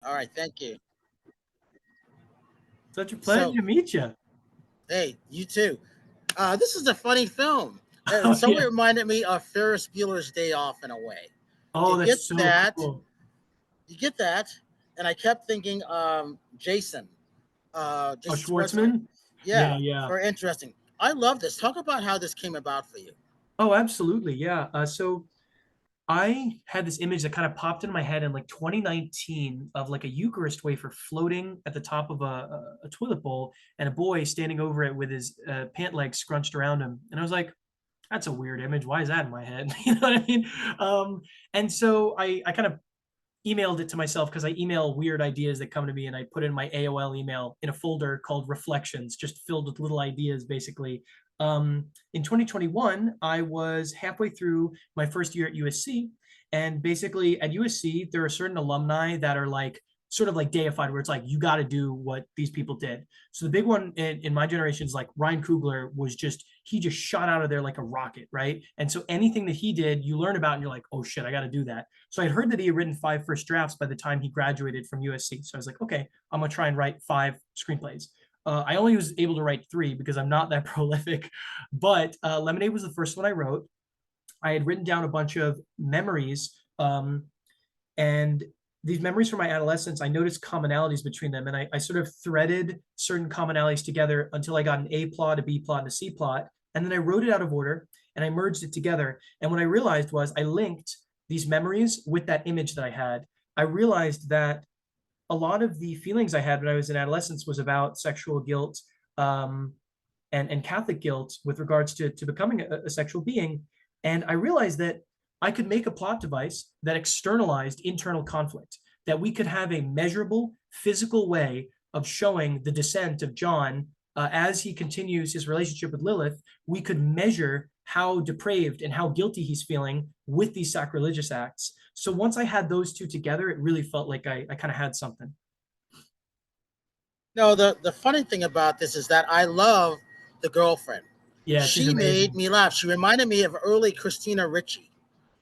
All right, thank you. Such a pleasure So, to meet you. hey, you too. This is a funny film. Oh So yeah. it reminded me of Ferris Bueller's Day Off in a way. Oh, You that's get so that, cool. you get that, and I kept thinking, Jason, Oh, Jason Schwartzman. Schwartzman. Yeah, Yeah, yeah. very interesting. I love this. Talk about how this came about for you. Oh, absolutely. Yeah. So I had this image that kind of popped in my head in like 2019 of like a Eucharist wafer floating at the top of a toilet bowl and a boy standing over it with his pant legs scrunched around him. And I was like, that's a weird image. Why is that in my head? You know what I mean? And so I kind of emailed it to myself because I email weird ideas that come to me and I put in my AOL email in a folder called Reflections, just filled with little ideas basically. In 2021, I was halfway through my first year at USC. And basically at USC, there are certain alumni that are like sort of like deified, where it's like, you got to do what these people did. So the big one in my generation is like Ryan Coogler was just, he just shot out of there like a rocket, right? And so anything that he did, you learn about and you're like, oh shit, I got to do that. So I'd heard that he had written 5 first drafts by the time he graduated from USC. So I was like, okay, I'm gonna try and write 5 screenplays. I only was able to write 3 because I'm not that prolific, but Lemonade was the first one I wrote. I had written down a bunch of memories, and these memories from my adolescence, I noticed commonalities between them, and I sort of threaded certain commonalities together until I got an A plot, a B plot, and a C plot, and then I wrote it out of order and I merged it together. And what I realized was I linked these memories with that image that I had. I realized that a lot of the feelings I had when I was in adolescence was about sexual guilt, um, and Catholic guilt with regards to becoming a sexual being. And I realized that I could make a plot device that externalized internal conflict, that we could have a measurable physical way of showing the descent of John as he continues his relationship with Lilith. We could measure how depraved and how guilty he's feeling with these sacrilegious acts. So once I had those two together, it really felt like I kind of had something. No, the funny thing about this is that I love the girlfriend. Yeah, she's She made amazing. me laugh. She reminded me of early Christina Ricci,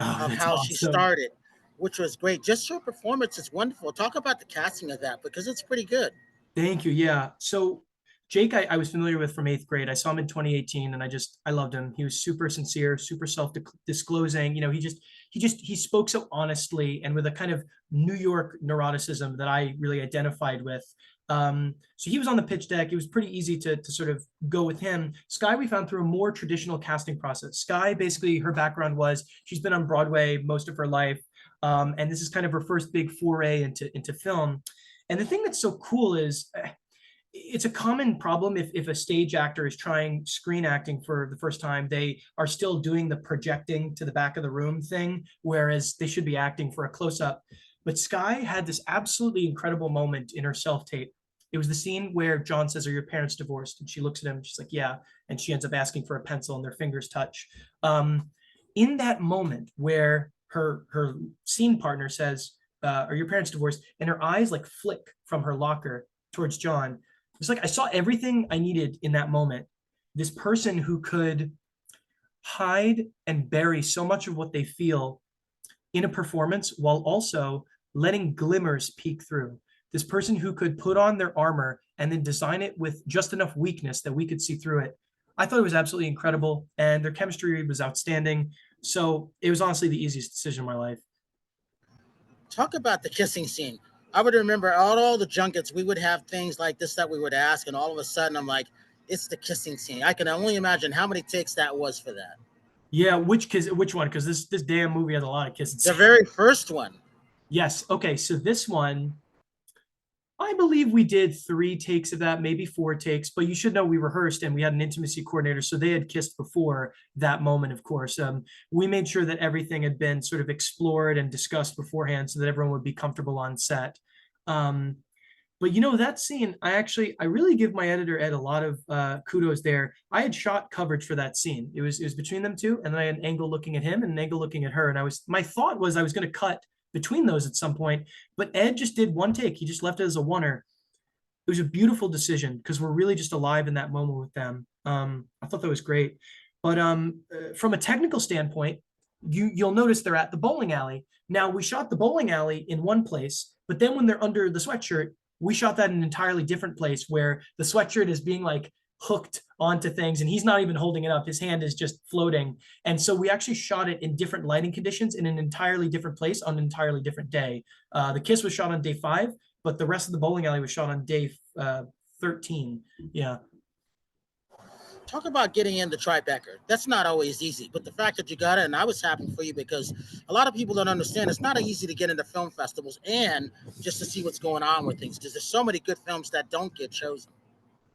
Oh, of that's how she awesome. started, which was great. Just her performance is wonderful. Talk about the casting of that because it's pretty good. Thank you. Yeah. So Jake, I was familiar with from 8th grade. I saw him in 2018 and I loved him. He was super sincere, super self-disclosing. You know, he spoke so honestly and with a kind of New York neuroticism that I really identified with. So he was on the pitch deck. It was pretty easy to sort of go with him. Sky, we found through a more traditional casting process. Sky, basically, her background was she's been on Broadway most of her life. And this is kind of her first big foray into film. And the thing that's so cool is it's a common problem if a stage actor is trying screen acting for the first time, they are still doing the projecting to the back of the room thing, whereas they should be acting for a close up. But Sky had this absolutely incredible moment in her self tape. It was the scene where John says, "Are your parents divorced?" And she looks at him and she's like, "Yeah." And she ends up asking for a pencil and their fingers touch. In that moment where her scene partner says, "Are your parents divorced?" and her eyes like flick from her locker towards John, it's like I saw everything I needed in that moment. This person who could hide and bury so much of what they feel in a performance while also letting glimmers peek through. This person who could put on their armor and then design it with just enough weakness that we could see through it. I thought it was absolutely incredible, and their chemistry was outstanding. So it was honestly the easiest decision in my life. Talk about the kissing scene. I would remember all the junkets, we would have things like this that we would ask, and all of a sudden I'm like, it's the kissing scene. I can only imagine how many takes that was for that. Yeah, which kiss? Which one? Because this damn movie has a lot of kissing The scenes. very first one. Yes. Okay. So this one, I believe we did 3 takes of that, maybe 4 takes, but you should know we rehearsed and we had an intimacy coordinator. So they had kissed before that moment, of course. We made sure that everything had been sort of explored and discussed beforehand so that everyone would be comfortable on set. Um, but you know, that scene, I really give my editor Ed a lot of kudos there. I had shot coverage for that scene. It was between them two, and then I had an angle looking at him and an angle looking at her. And my thought was I was going to cut between those at some point, but Ed just did 1 take. He just left it as a oneer. It was a beautiful decision because we're really just alive in that moment with them. I thought that was great. But from a technical standpoint, you'll notice they're at the bowling alley. Now we shot the bowling alley in one place, but then when they're under the sweatshirt, we shot that in an entirely different place where the sweatshirt is being like hooked onto things and he's not even holding it up. His hand is just floating. And so we actually shot it in different lighting conditions in an entirely different place on an entirely different day. The kiss was shot on day 5, but the rest of the bowling alley was shot on day 13. Yeah. Talk about getting into Tribeca. That's not always easy, but the fact that you got it, and I was happy for you because a lot of people don't understand it's not easy to get into film festivals and just to see what's going on with things because there's so many good films that don't get chosen.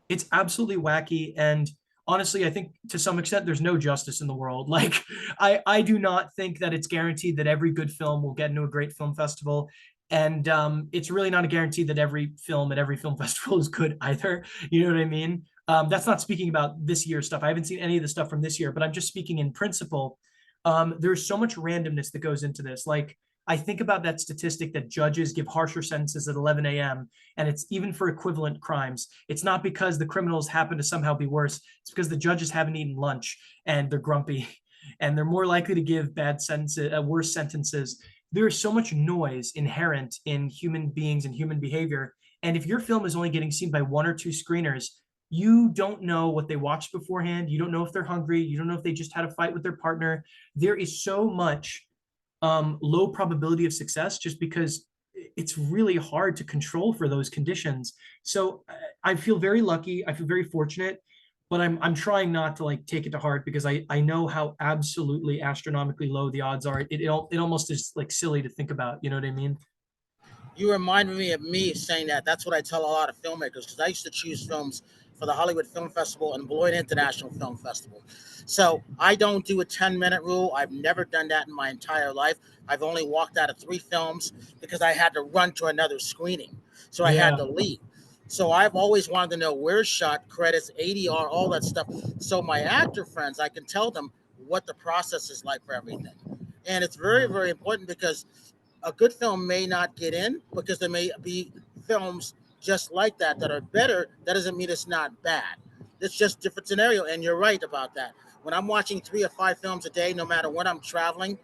It's absolutely wacky. And honestly, I think to some extent there's no justice in the world. Like I do not think that it's guaranteed that every good film will get into a great film festival. And it's really not a guarantee that every film at every film festival is good either. You know what I mean? That's not speaking about this year's stuff. I haven't seen any of the stuff from this year, but I'm just speaking in principle. There's so much randomness that goes into this. Like I think about that statistic that judges give harsher sentences at 11 a.m. and it's even for equivalent crimes. It's not because the criminals happen to somehow be worse. It's because the judges haven't eaten lunch and they're grumpy and they're more likely to give bad sentences, worse sentences. There is so much noise inherent in human beings and human behavior. And if your film is only getting seen by 1 or 2 screeners, you don't know what they watched beforehand. You don't know if they're hungry. You don't know if they just had a fight with their partner. There is so much low probability of success just because it's really hard to control for those conditions. So I feel very lucky. I feel very fortunate, but I'm trying not to like take it to heart because I know how absolutely astronomically low the odds are. It almost is like silly to think about. You know what I mean? You reminded me of me saying that. That's what I tell a lot of filmmakers because I used to choose films for the Hollywood Film Festival and Beloit International Film Festival. So I don't do a 10-minute rule. I've never done that in my entire life. I've only walked out of 3 films because I had to run to another screening. So I had Yeah. to leave. So I've always wanted to know where's shot, credits, ADR, all that stuff. So my actor friends, I can tell them what the process is like for everything. And it's very, Yeah. very important because a good film may not get in because there may be films just like that that are better. That doesn't mean it's not bad. It's just a different scenario, and you're right about that. When I'm watching 3 or 5 films a day, no matter when I'm traveling,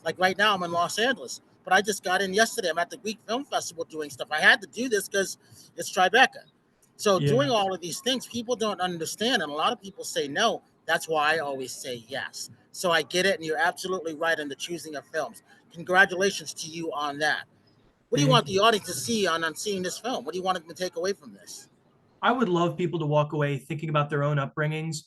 like right now I'm in Los Angeles, but I just got in yesterday. I'm at the Week Film Festival doing stuff. I had to do this because it's Tribeca. So doing Yeah. all of these things, people don't understand, and a lot of people say no. That's why I always say yes. So I get it, and you're absolutely right in the choosing of films. Congratulations to you on that. What do you Thank want you. the audience to see on seeing this film? What do you want them to take away from this? I would love people to walk away thinking about their own upbringings,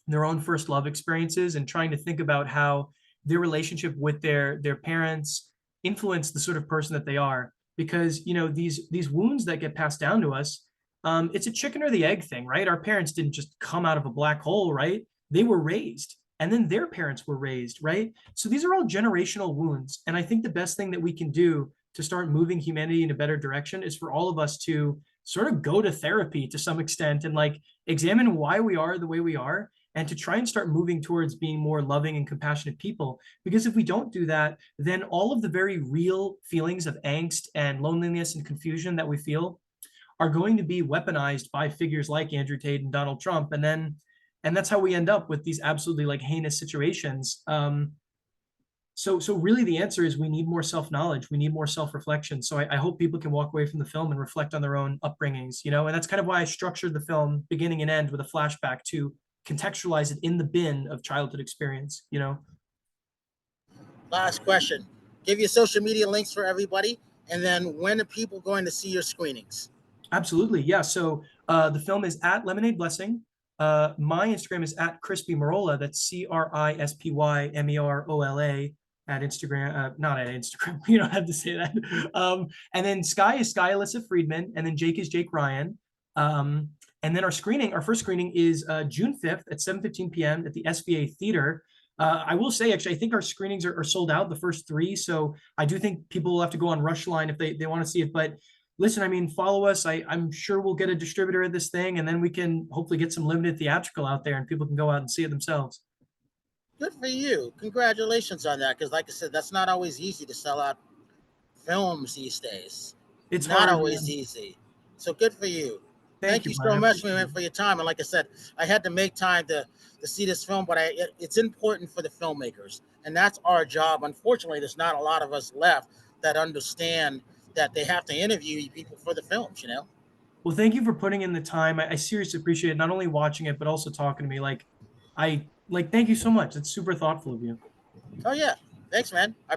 their own first love experiences, and trying to think about how their relationship with their parents influence the sort of person that they are. Because these wounds that get passed down to us, it's a chicken or the egg thing, right? Our parents didn't just come out of a black hole, right? They were raised, and then their parents were raised, right? So these are all generational wounds, and I think the best thing that we can do to start moving humanity in a better direction is for all of us to sort of go to therapy to some extent and like examine why we are the way we are and to try and start moving towards being more loving and compassionate people. Because if we don't do that, then all of the very real feelings of angst and loneliness and confusion that we feel are going to be weaponized by figures like Andrew Tate and Donald Trump. And that's how we end up with these absolutely like heinous situations. So really the answer is we need more self-knowledge. We need more self-reflection. So I hope people can walk away from the film and reflect on their own upbringings, and that's kind of why I structured the film beginning and end with a flashback to contextualize it in the bin of childhood experience. Last question. Give your social media links for everybody, and then when are people going to see your screenings? Absolutely. Yeah. So the film is at Lemonade Blessing. My Instagram is at Crispy Merola. That's CRISPYMEROLA at Instagram. Not at Instagram. You don't have to say that. And then Sky is Sky Alyssa Friedman. And then Jake is Jake Ryan. And then our first screening is June 5th at 7:15 p.m. at the SVA Theater. I will say, actually, I think our screenings are sold out, the first 3. So I do think people will have to go on Rushline if they want to see it. But listen, I mean, follow us. I'm sure we'll get a distributor of this thing, and then we can hopefully get some limited theatrical out there, and people can go out and see it themselves. Good for you. Congratulations on that, because like I said, that's not always easy to sell out films these days. It's Not hard, always man. easy. So good for you. Thank Thank you, you Brian. so I much, appreciate man, it. for your time. And like I said, I had to make time to see this film, but it's important for the filmmakers. and that's our job. Unfortunately, there's not a lot of us left that understand that they have to interview people for the films. You know. Well, thank you for putting in the time. I seriously appreciate it, not only watching it, but also talking to me. Thank you so much. It's super thoughtful of you. Oh yeah, thanks, man. I